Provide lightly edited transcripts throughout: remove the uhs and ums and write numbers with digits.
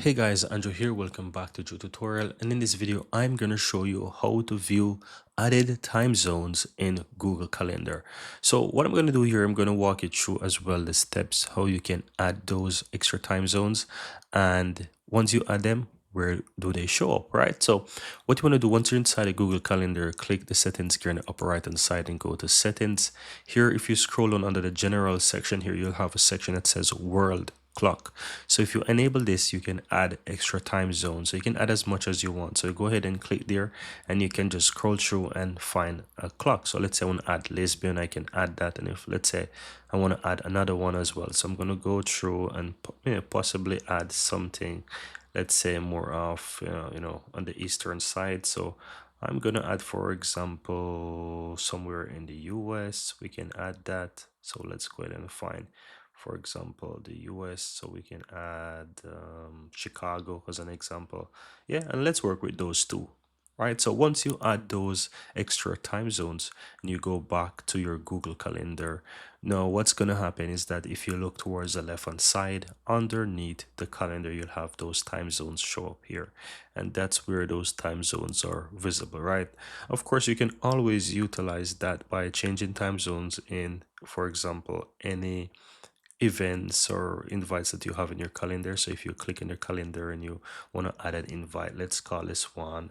Hey guys, Andrew here. Welcome back to Joe Tutorial. And in this video, I'm going to show you how to view added time zones in Google Calendar. So what I'm going to do here, I'm going to walk you through as well the steps how you can add those extra time zones. And once you add them, where do they show up, right? So what you want to do once you're inside a Google Calendar, click the settings gear in the upper right hand side and go to settings. Here, if you scroll on under the general section here, you'll have a section that says world clock. So if you enable this, you can add extra time zones. So you can add as much as you want. So go ahead and click there and you can just scroll through and find a clock. So let's say I want to add lesbian, I can add that. And if let's say I want to add another one as well. So I'm going to go through and possibly add something, let's say more of, on the eastern side. So I'm going to add, for example, somewhere in the US, we can add that. So let's go ahead and find, for example, the US. So we can add Chicago as an example. Yeah, and let's work with those two. Right, so once you add those extra time zones and you go back to your Google Calendar, now what's going to happen is that if you look towards the left hand side, underneath the calendar, you'll have those time zones show up here. And that's where those time zones are visible, right? Of course, you can always utilize that by changing time zones in, for example, any events or invites that you have in your calendar. So if you click in your calendar and you want to add an invite, let's call this one,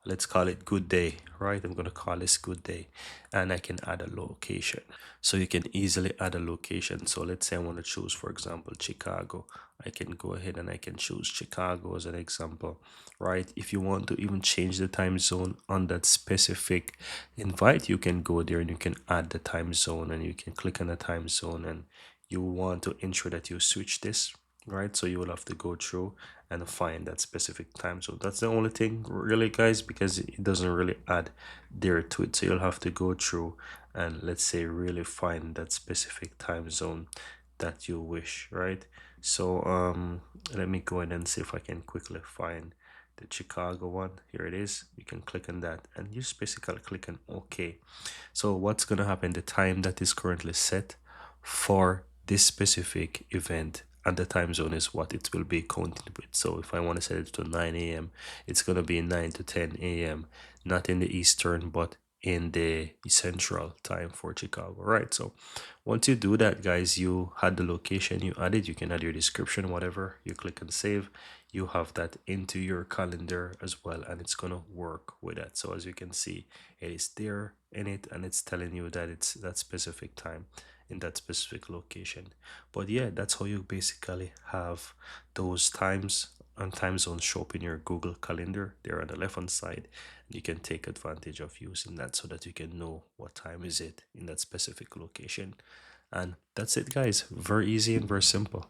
let's call it good day, right? I'm going to call this good day, and I can add a location. So you can easily add a location. So let's say I want to choose, for example, Chicago. I can go ahead and I can choose Chicago as an example, right? If you want to even change the time zone on that specific invite, you can go there and you can add the time zone and you can click on the time zone, and you want to ensure that you switch this, right? So you will have to go through and find that specific time. So that's the only thing really, guys, because it doesn't really add there to it. So you'll have to go through and let's say really find that specific time zone that you wish, right? So let me go ahead and see if I can quickly find the Chicago one. Here it is. You can click on that and you just basically click on OK. So what's going to happen, the time that is currently set for this specific event and the time zone is what it will be counted with. So if I want to set it to 9 a.m., it's going to be 9 to 10 a.m., not in the Eastern, but in the Central time for Chicago, right? So once you do that, guys, you had the location, you added, you can add your description, whatever, you click on save, you have that into your calendar as well, and it's going to work with that. So as you can see, it is there in it, and it's telling you that it's that specific time in that specific location. But yeah, that's how you basically have those times and time zones show up in your Google Calendar. They're on the left hand side. You can take advantage of using that so that you can know what time is it in that specific location. And that's it, guys. Very easy and very simple.